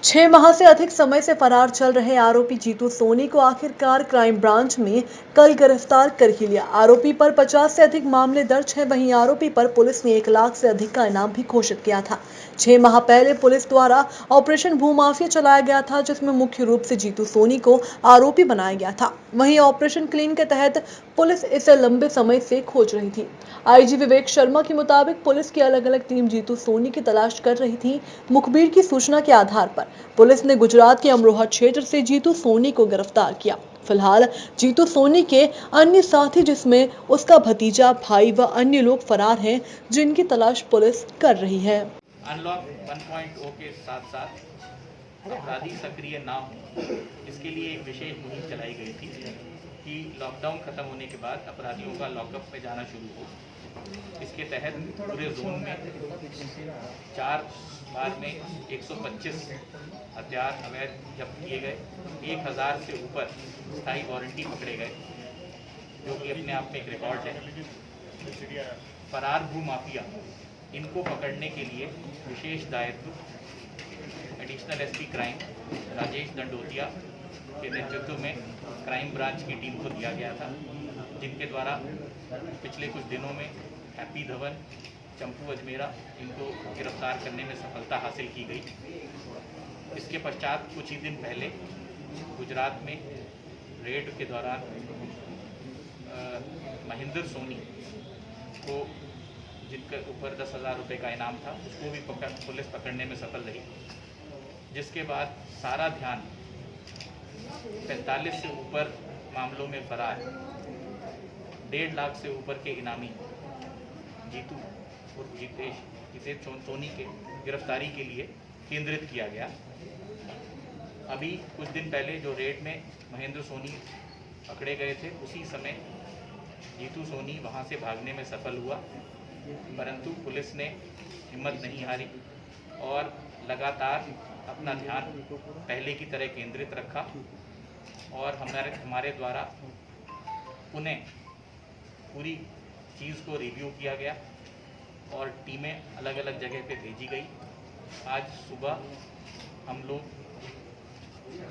6 माह से अधिक समय से फरार चल रहे आरोपी जीतू सोनी को आखिरकार क्राइम ब्रांच में कल गिरफ्तार कर ही लिया। आरोपी पर 50 से अधिक मामले दर्ज हैं। वहीं आरोपी पर पुलिस ने 1 लाख से अधिक का इनाम भी घोषित किया था। 6 माह पहले पुलिस द्वारा ऑपरेशन भूमाफिया चलाया गया था, जिसमें मुख्य रूप से जीतू सोनी को आरोपी बनाया गया था। वहीं ऑपरेशन क्लीन के तहत पुलिस इसे लंबे समय से खोज रही थी। आईजी विवेक शर्मा के मुताबिक पुलिस की अलग-अलग टीम जीतू सोनी की तलाश कर रही थी। मुखबिर की सूचना के आधार पर पुलिस ने गुजरात के अमरोहा क्षेत्र से जीतू सोनी को गिरफ्तार किया। फिलहाल जीतू सोनी के अन्य साथी, जिसमें उसका भतीजा, भाई व अन्य लोग फरार हैं, जिनकी तलाश पुलिस कर रही है। अनलॉक 1.0 के साथ साथ अपराधी सक्रिय ना हो, इसके लिए एक विशेष मुहिम चलाई गई थी कि लॉकडाउन खत्म होने के बाद अपराधियों का लॉकअप में जाना शुरू हो। इसके तहत पूरे जोन में 4 बार में 125 हथियार अवैध जब्त किए गए। 1000 से ऊपर स्थायी वारंटी पकड़े गए, जो कि अपने आप में एक रिकॉर्ड है। फरार भू माफिया, इनको पकड़ने के लिए विशेष दायित्व additional SP crime Rajesh Dandotiya के नेतृत्व में क्राइम ब्रांच की टीम को दिया गया था, जिनके द्वारा पिछले कुछ दिनों में हैप्पी धवन, चंपू अजमेरा, इनको गिरफ्तार करने में सफलता हासिल की गई। इसके पश्चात कुछ ही दिन पहले गुजरात में रेड के दौरान महेंद्र सोनी को, जिनके ऊपर 10,000 रुपये का इनाम था, उसको भी पुलिस पकड़ने में सफल रही। जिसके बाद सारा ध्यान 45 से ऊपर मामलों में फरार 1.5 लाख से ऊपर के इनामी जीतू और जितेश सोनी के गिरफ्तारी के लिए केंद्रित किया गया। अभी कुछ दिन पहले जो रेड में महेंद्र सोनी पकड़े गए थे, उसी समय जीतू सोनी वहां से भागने में सफल हुआ, परंतु पुलिस ने हिम्मत नहीं हारी और लगातार अपना ध्यान पहले की तरह केंद्रित रखा और हमारे द्वारा पुनः पूरी चीज़ को रिव्यू किया गया और टीमें अलग अलग जगह पे भेजी गई। आज सुबह हम लोग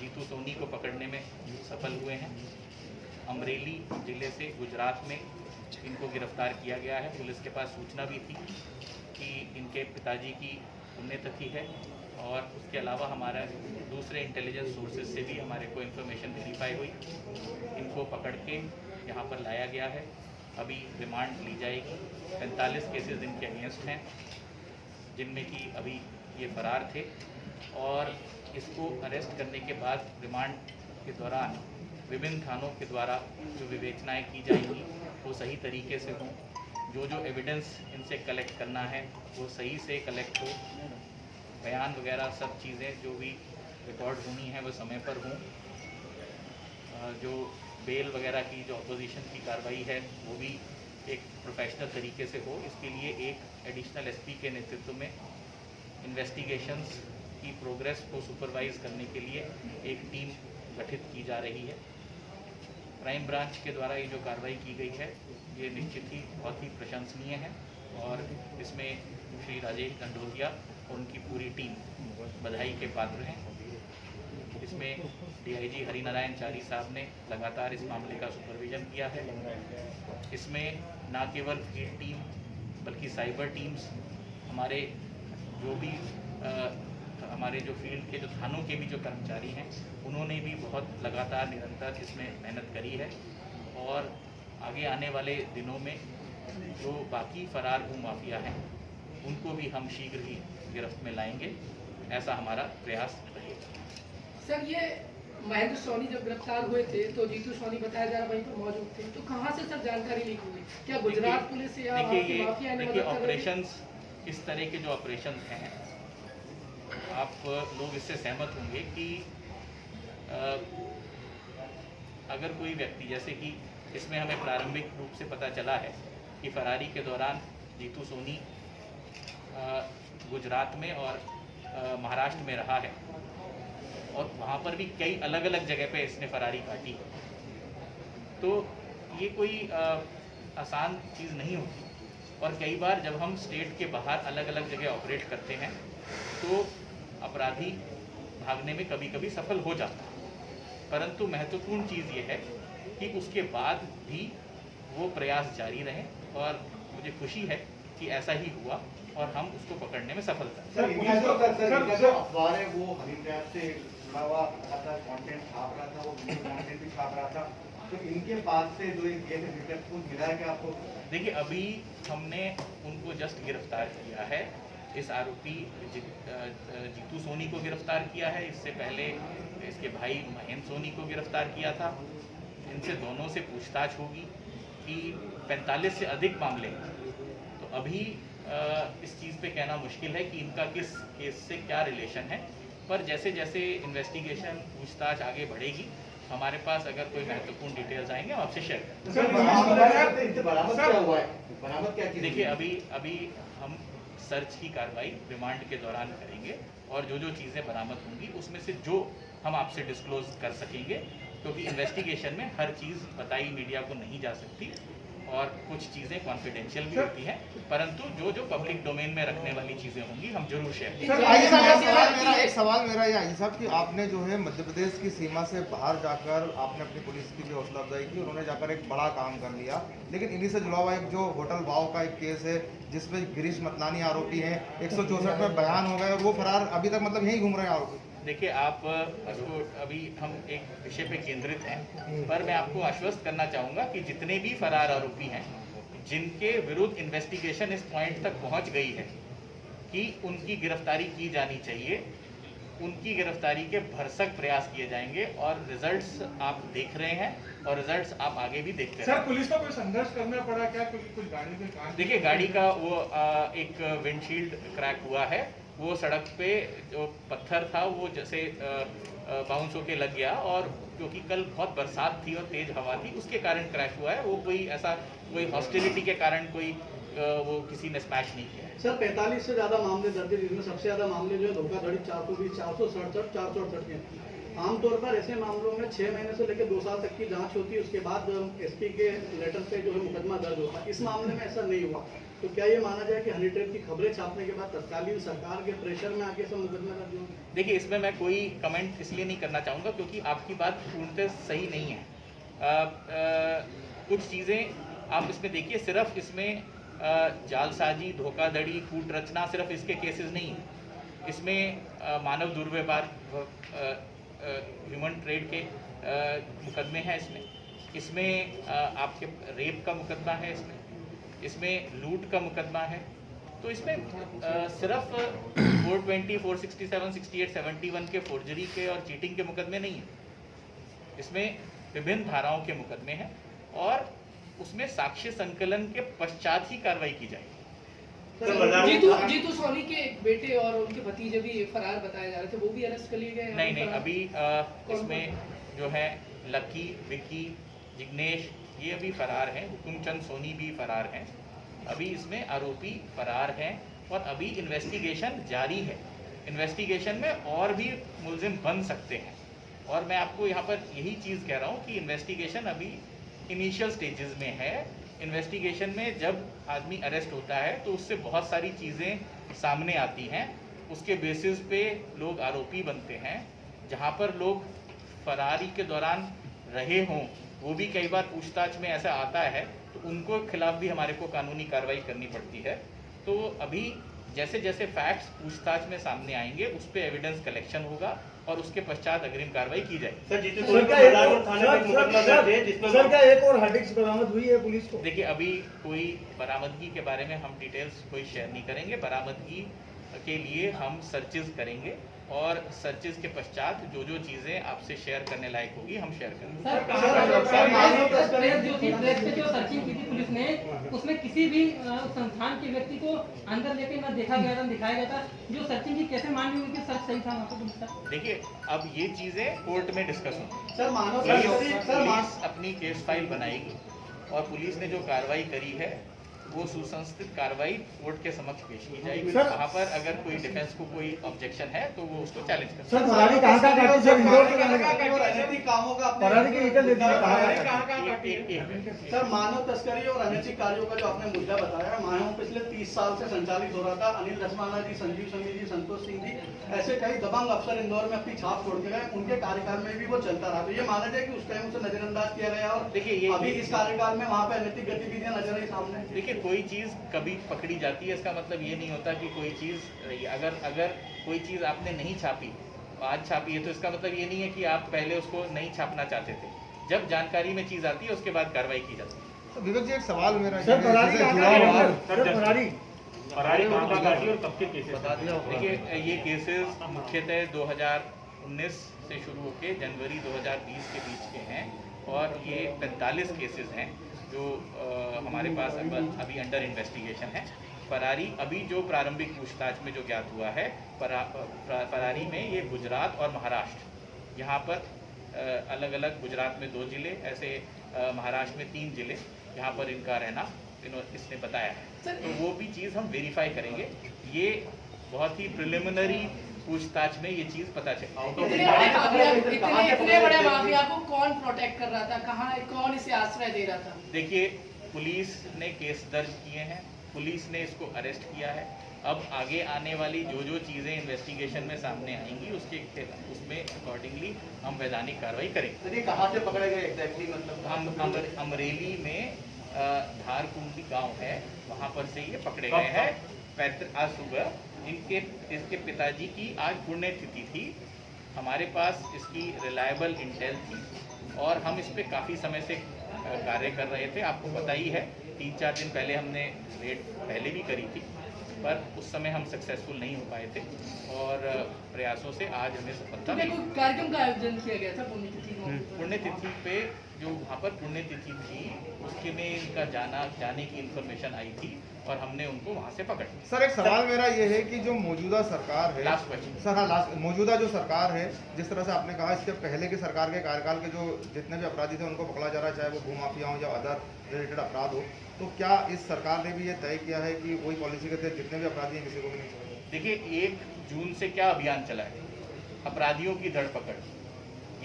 जीतू सोनी को पकड़ने में सफल हुए हैं। अमरेली जिले से गुजरात में इनको गिरफ्तार किया गया है। पुलिस के पास सूचना भी थी कि इनके पिताजी की पुण्यतिथि है और उसके अलावा हमारा दूसरे इंटेलिजेंस सोर्सेज से भी हमारे को इन्फॉर्मेशन वेरीफाई हुई। इनको पकड़ के यहाँ पर लाया गया है। अभी रिमांड ली जाएगी। 45 केसेस इनके अगेंस्ट हैं, जिनमें कि अभी ये फरार थे और इसको अरेस्ट करने के बाद रिमांड के दौरान विभिन्न थानों के द्वारा जो विवेचनाएँ की जाएंगी वो सही तरीके से हों। जो एविडेंस इनसे कलेक्ट करना है वो सही से कलेक्ट हो, बयान वगैरह सब चीज़ें जो भी रिकॉर्ड होनी है वो समय पर हों। जो बेल वगैरह की जो अपोजिशन की कार्रवाई है वो भी एक प्रोफेशनल तरीके से हो। इसके लिए एक एडिशनल एसपी के नेतृत्व में इन्वेस्टिगेशंस की प्रोग्रेस को सुपरवाइज करने के लिए एक टीम गठित की जा रही है। क्राइम ब्रांच के द्वारा ये जो कार्रवाई की गई है ये निश्चित ही बहुत ही प्रशंसनीय है और इसमें श्री राजेश दंडोतिया और उनकी पूरी टीम बधाई के पात्र हैं। इसमें डीआईजी हरिनारायण चारी साहब ने लगातार इस मामले का सुपरविजन किया है। इसमें न केवल फील्ड टीम बल्कि साइबर टीम्स, हमारे जो भी हमारे जो फील्ड के जो थानों के भी जो कर्मचारी हैं, उन्होंने भी बहुत लगातार निरंतर इसमें मेहनत करी है और आगे आने वाले दिनों में जो बाकी फरार भू माफिया हैं उनको भी हम शीघ्र ही गिरफ्त में लाएंगे, ऐसा हमारा प्रयास रहेगा। सर, ये महेंद्र सोनी जब गिरफ्तार हुए थे तो जीतू सोनी बताया जा रहा वहीं पर मौजूद थे, तो कहाँ से सर जानकारी लीक हुई? क्या गुजरात पुलिस या माफिया ने? देखिए, ऑपरेशंस, इस तरह के जो ऑपरेशन हैं, आप लोग इससे सहमत होंगे कि अगर कोई व्यक्ति, जैसे कि इसमें हमें प्रारंभिक रूप से पता चला है कि फरारी के दौरान जीतू सोनी गुजरात में और महाराष्ट्र में रहा है और वहाँ पर भी कई अलग अलग जगह पे इसने फरारी काटी, तो ये कोई आसान चीज़ नहीं होती। और कई बार जब हम स्टेट के बाहर अलग अलग जगह ऑपरेट करते हैं तो अपराधी भागने में कभी कभी सफल हो जाता है, परंतु महत्वपूर्ण चीज़ ये है कि उसके बाद भी वो प्रयास जारी रहे और मुझे खुशी है कि ऐसा ही हुआ और हम उसको पकड़ने में सफल थे। सर, जो अखबार है वो हनी ट्रैप से जुड़ा हुआ था, कंटेंट छाप रहा था, वो कंटेंट भी छाप रहा था, तो इनके बाद से जो एक केस हनी ट्रैप को मिला है क्या आपको? देखिए, अभी हमने उनको जस्ट गिरफ्तार किया है। इस आरोपी जीतू सोनी को गिरफ्तार किया है। इससे पहले इसके भाई महेंद्र सोनी को गिरफ्तार किया था। इनसे दोनों से पूछताछ होगी कि 45 से अधिक मामले हैं। तो अभी इस चीज़ पे कहना मुश्किल है कि इनका किस केस से क्या रिलेशन है, पर जैसे जैसे इन्वेस्टिगेशन पूछताछ आगे बढ़ेगी, हमारे पास अगर कोई महत्वपूर्ण डिटेल्स आएंगे हम आपसे शेयर करेंगे। बरामद क्या चीज़? देखिए, अभी हम सर्च की कार्रवाई रिमांड के दौरान करेंगे और जो जो चीज़ें बरामद होंगी उसमें से जो हम आपसे डिस्क्लोज कर सकेंगे, क्योंकि इन्वेस्टिगेशन में हर चीज़ बताई मीडिया को नहीं जा सकती और कुछ चीज़ें कॉन्फिडेंशियल भी होती हैं, परंतु जो जो पब्लिक डोमेन में रखने वाली चीज़ें होंगी हम जरूर शेयर करेंगे। एक सवाल मेरा ये आई साहब कि आपने जो है मध्य प्रदेश की सीमा से बाहर जाकर आपने अपनी पुलिस की भी हौसला अफजाई की, उन्होंने जाकर एक बड़ा काम कर लिया, लेकिन इन्हीं से जुड़ा हुआ एक जो होटल वाव का एक केस है जिसमें गिरीश मतलानी आरोपी हैं, 164 में बयान हो गए और वो फरार अभी तक मतलब यहीं घूम रहे हैं आरोपी। देखिए, आप इसको अभी हम एक विषय पे केंद्रित हैं, पर मैं आपको आश्वस्त करना चाहूँगा कि जितने भी फरार आरोपी हैं जिनके विरुद्ध इन्वेस्टिगेशन इस पॉइंट तक पहुँच गई है कि उनकी गिरफ्तारी की जानी चाहिए, उनकी गिरफ्तारी के भरसक प्रयास किए जाएंगे और रिजल्ट्स आप देख रहे हैं और रिजल्ट्स आप आगे भी देखते हैं। सर, पुलिस को कोई संघर्ष करना पड़ा क्या? कुछ गाड़ी में कांच? देखिए, गाड़ी का वो एक विंडशील्ड क्रैक हुआ है। वो सड़क पे जो पत्थर था वो जैसे बाउंस होके लग गया और क्योंकि कल बहुत बरसात थी और तेज हवा थी उसके कारण क्रैश हुआ है। वो कोई ऐसा कोई हॉस्टिलिटी के कारण कोई वो किसी ने स्मैश नहीं किया है। सर, 45 से ज़्यादा मामले दर्ज है, जिसमें सबसे ज़्यादा मामले जो है धोखाधड़ी 420, 467, 468 के। आमतौर पर ऐसे मामलों में 6 महीने से लेकर 2 साल तक की जांच होती है, उसके बाद एसपी के लेटर पे जो है मुकदमा दर्ज होता है। इस मामले में ऐसा नहीं हुआ, तो क्या ये माना जाए कि हनी ट्रैप की खबरें छापने के बाद तत्कालीन सरकार के प्रेशर में आके सब मुकदमा दर्ज हुआ? देखिए, इसमें मैं कोई कमेंट इसलिए नहीं करना चाहूँगा क्योंकि आपकी बात पूर्णतः सही नहीं है। कुछ चीज़ें आप इसमें देखिए, सिर्फ इसमें जालसाजी, धोखाधड़ी, कूट रचना सिर्फ इसके केसेस नहीं हैं। इसमें मानव दुर्व्यवहार, ह्यूमन ट्रेड के मुकदमे हैं। इसमें आपके रेप का मुकदमा है, इसमें लूट का मुकदमा है। तो इसमें सिर्फ 420, 467, 68, 71 के फोर्जरी के और चीटिंग के मुकदमे नहीं हैं। इसमें विभिन्न धाराओं के मुकदमे हैं और उसमें साक्ष्य संकलन के पश्चात ही कार्रवाई की जाएगी। जीतू सोनी के बेटे और उनके भतीजे भी फरार बताए जा रहे थे, वो भी अरेस्ट कर लिए गए? नहीं, अभी इसमें जो है लकी, विकी, जिग्नेश ये अभी फरार हैं। हुकुमचंद सोनी भी फरार हैं। अभी इसमें आरोपी फरार हैं और अभी इन्वेस्टिगेशन जारी है। इन्वेस्टिगेशन में और भी मुलजिम बन सकते हैं और मैं आपको यहाँ पर यही चीज़ कह रहा हूँ कि इन्वेस्टिगेशन अभी इनिशियल स्टेजेस में है। इन्वेस्टिगेशन में जब आदमी अरेस्ट होता है तो उससे बहुत सारी चीज़ें सामने आती हैं, उसके बेसिस पे लोग आरोपी बनते हैं। जहाँ पर लोग फरारी के दौरान रहे हों वो भी कई बार पूछताछ में ऐसा आता है, तो उनको खिलाफ भी हमारे को कानूनी कार्रवाई करनी पड़ती है। तो अभी जैसे जैसे फैक्ट्स पूछताछ में सामने आएंगे उस पर एविडेंस कलेक्शन होगा और उसके पश्चात अग्रिम कार्रवाई की जाएगी। सर, जीतू सोनी का एक और हार्ड डिस्क बरामद हुई है पुलिस को? देखिए, अभी कोई बरामदगी के बारे में हम डिटेल्स कोई शेयर नहीं करेंगे। बरामदगी के लिए हम सर्चेज करेंगे और सर्चेज के पश्चात जो जो चीजें आपसे शेयर करने लायक होगी हम शेयर करेंगे। जो सर्चिंग की थी पुलिस ने, उसमें किसी भी संस्थान के व्यक्ति को अंदर लेके न देखा गया था, दिखाया गया था। जो सर्चिंग की कैसे मान ली कि सर्च सही था वहाँ पर पुलिस का? देखिए, अब ये चीजें कोर्ट में डिस्कस होंगी। सर, पुलिस अपनी केस फाइल बनाएगी और पुलिस ने जो कार्रवाई करी है वो सुसंस्कृत कार्रवाई कोर्ट के समक्ष पेश की जाएगी। वहाँ पर अगर कोई डिफेंस को कोई ऑब्जेक्शन है तो वो उसको चैलेंज कर सकते सर, मानव तस्करी और अनैतिक कार्यों का जो आपने मुद्दा बताया, मानव पिछले 30 साल से संचालित हो रहा था। अनिल रसमाना जी, संजीव समी जी, संतोष सिंह जी, ऐसे कई दबंग अफसर इंदौर में अपनी छाप छोड़ के गए। उनके कार्यकाल में भी वो चलता रहा। तो ये माना जाए कि उस टाइम उसे नजरअंदाज किया गया और देखिए अभी इस कार्यकाल में वहाँ पे अनैतिक गतिविधियां नजर आई सामने। देखिए, कोई चीज़ कभी पकड़ी जाती है इसका मतलब ये नहीं होता कि कोई चीज़ अगर कोई चीज़ आपने नहीं छापी, आज छापी है, तो इसका मतलब ये नहीं है कि आप पहले उसको नहीं छापना चाहते थे। जब जानकारी में चीज़ आती है उसके बाद कार्रवाई की जाती है। तो विवेक जी, एक सवाल मेरा फरारी कहाँ का गाड़ी और कब के केसेस बता दिया। देखिए, ये केसेस मुख्यतः 2019 से शुरू होकर जनवरी 2020 के बीच के हैं और ये 45 केसेस हैं जो हमारे पास अभी अंडर इन्वेस्टिगेशन है। फरारी अभी जो प्रारंभिक पूछताछ में जो ज्ञात हुआ है, फरारी में ये गुजरात और महाराष्ट्र, यहाँ पर अलग अलग, गुजरात में 2 जिले, ऐसे महाराष्ट्र में 3 जिले, यहाँ पर इनका रहना इसने बताया है। तो वो भी चीज़ हम वेरीफाई करेंगे। ये बहुत ही प्रिलिमिनरी पूछताछ में ये चीज़ पता चली। इतने बड़े माफिया को कौन प्रोटेक्ट कर रहा था, कहाँ, कौन इसे आश्रय दे रहा था? देखिए, पुलिस ने केस दर्ज किए हैं, पुलिस ने इसको अरेस्ट किया है। अब आगे आने वाली जो चीज़ें इन्वेस्टिगेशन में सामने आएंगी उसमें अकॉर्डिंगली हम वैधानिक कार्रवाई करेंगे। सर, ये कहाँ से पकड़े गए एग्जैक्टली? मतलब हम अमरेली में धारकुंडी गांव है, वहाँ पर से ये पकड़े गए हैं। आज सुबह इसके पिताजी की आज पुण्यतिथि थी। हमारे पास इसकी रिलायबल इंटेल थी और हम इस पर काफ़ी समय से कार्य कर रहे थे। आपको पता ही है, 3-4 दिन पहले हमने रेड पहले भी करी थी, पर उस समय हम सक्सेसफुल नहीं हो पाए थे और प्रयासों से आज हमें सफलता मिली। कार्यक्रम का आयोजन किया गया था पुण्यतिथि पे, जो वहाँ पर पुण्यतिथि थी उसके में इनका जाने की इन्फॉर्मेशन आई थी और हमने उनको वहाँ से पकड़ लिया। सर, एक सवाल मेरा ये है कि जो मौजूदा सरकार है, लास्ट क्वेश्चन सर, हाँ, लास्ट, मौजूदा जो सरकार है, जिस तरह से आपने कहा, इसके पहले की सरकार के कार्यकाल के जो जितने भी अपराधी थे उनको पकड़ा जा रहा है, चाहे वो भूमाफिया हो या अदर रिलेटेड अपराध हो, तो क्या इस सरकार ने भी ये तय किया है कि वही पॉलिसी के तहत जितने भी अपराधी हैं किसी को भी नहीं छोड़ेंगे? देखिए, 1 जून से क्या अभियान चला है, अपराधियों की धरपकड़,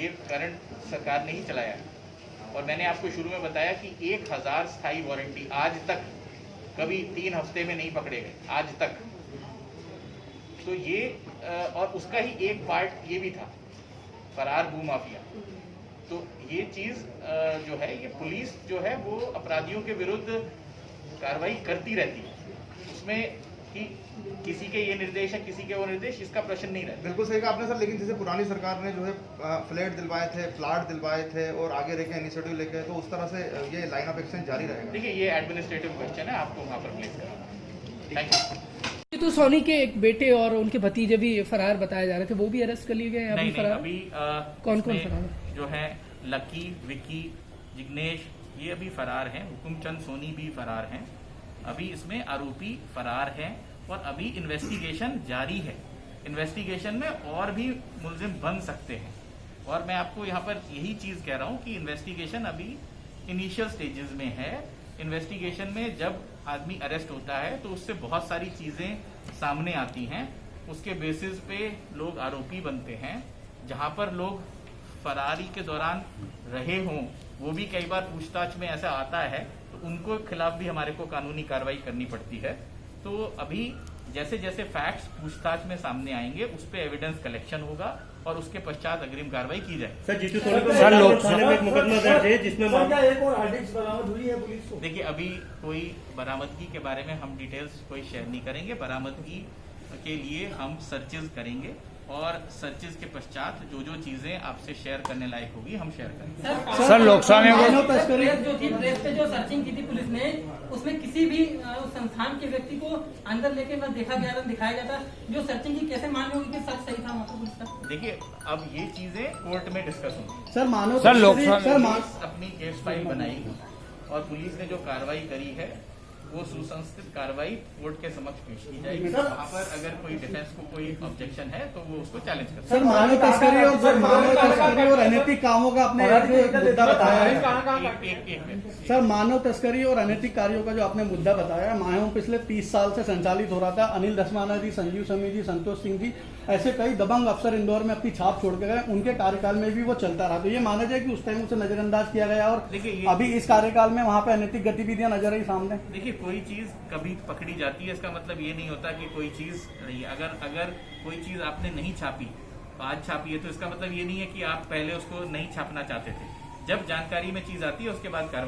ये करंट सरकार ने ही चलाया है। और मैंने आपको शुरू में बताया कि 1000 स्थायी वारंटी आज तक कभी 3 हफ्ते में नहीं पकड़े गए आज तक। तो ये और उसका ही एक पार्ट ये भी था, फरार भूमाफिया। तो ये चीज़ जो है, ये पुलिस जो है वो अपराधियों के विरुद्ध कार्रवाई करती रहती है। उसमें कि किसी के ये निर्देश है, किसी के वो निर्देश, इसका प्रश्न नहीं रहता। बिल्कुल सही कहा आपने सर, लेकिन जैसे पुरानी सरकार ने जो है फ्लैट दिलवाए थे, प्लाट दिलवाए थे और आगे लेके इनिशिएटिव लेके, तो उस तरह से ये लाइन ऑफ एक्शन जारी रहेगा। देखिए, ये एडमिनिस्ट्रेटिव क्वेश्चन है, आपको वहाँ पर प्लेस करना। Thank you. जीतू सोनी के एक बेटे और उनके भतीजे भी फरार बताए जा रहे थे, वो भी अरेस्ट कर लिए गए? नहीं, फरार अभी कौन फरार जो है, लकी, विकी, जिग्नेश, ये अभी फरार हैं। हुकुमचंद सोनी भी फरार हैं। अभी इसमें आरोपी फरार हैं और अभी इन्वेस्टिगेशन जारी है। इन्वेस्टिगेशन में और भी मुलजिम बन सकते हैं और मैं आपको यहाँ पर यही चीज़ कह रहा हूँ कि इन्वेस्टिगेशन अभी इनिशियल स्टेजेस में है। इन्वेस्टिगेशन में जब आदमी अरेस्ट होता है तो उससे बहुत सारी चीज़ें सामने आती हैं, उसके बेसिस पे लोग आरोपी बनते हैं। जहाँ पर लोग फरारी के दौरान रहे हों, वो भी कई बार पूछताछ में ऐसा आता है, तो उनको खिलाफ भी हमारे को कानूनी कार्रवाई करनी पड़ती है। तो अभी जैसे जैसे फैक्ट्स पूछताछ में सामने आएंगे उस पर एविडेंस कलेक्शन होगा और उसके पश्चात अग्रिम कार्रवाई की जाए। सर, जीतू सोनी को थाने में एक मुकदमा दर्ज है जिसमें एक और हार्ड डिस्क बरामद हुई है पुलिस को। देखिए, अभी कोई बरामदगी के बारे में हम डिटेल्स कोई शेयर नहीं करेंगे। बरामदगी के लिए हम सर्चेज करेंगे और सर्चेज के पश्चात जो चीजें आपसे शेयर करने लायक होगी हम शेयर करेंगे। सर, लोकसभा में प्रेस जो थी, प्रेस पे जो सर्चिंग की थी पुलिस ने, उसमें किसी भी संस्थान के व्यक्ति को अंदर लेके न देखा गया, न दिखाया गया था। जो सर्चिंग की कैसे मान होगी कि सच सही था मतलब पुलिस का? देखिए, अब ये चीजें कोर्ट में डिस्कस होंगी। सर, मानो पुलिस अपनी केस फाइल बनाएगी और पुलिस ने जो कार्रवाई करी है वो सुसंस्कृत कार्रवाई कोर्ट के समक्ष पेश की जाएगी। वहाँ पर अगर कोई डिफेंस को कोई ऑब्जेक्शन है तो वो उसको चैलेंज कर सकते सर मानव तस्करी और अनैतिक कामों का आपने मुद्दा बताया है। एक मिनट। सर मानव तस्करी और अनैतिक कार्यों का जो आपने मुद्दा बताया है, माहौं पिछले 30 साल से संचालित हो रहा था। अनिल धस्माना जी, संजीव समी जी, संतोष सिंह जी, ऐसे कई दबंग अफसर इंदौर में अपनी छाप छोड़ के गए। उनके कार्यकाल में भी वो चलता रहा, तो ये माना जाए कि उस टाइम उसे नजरअंदाज किया गया और अभी इस कार्यकाल में वहाँ पे अनैतिक गतिविधियां नजर आई सामने। देखिए, कोई चीज कभी पकड़ी जाती है इसका मतलब ये नहीं होता कि कोई चीज नहीं। अगर कोई चीज आपने नहीं छापी, आज छापी है, तो इसका मतलब ये नहीं है कि आप पहले उसको नहीं छापना चाहते थे। जब जानकारी में चीज आती है उसके बाद कार्रवाई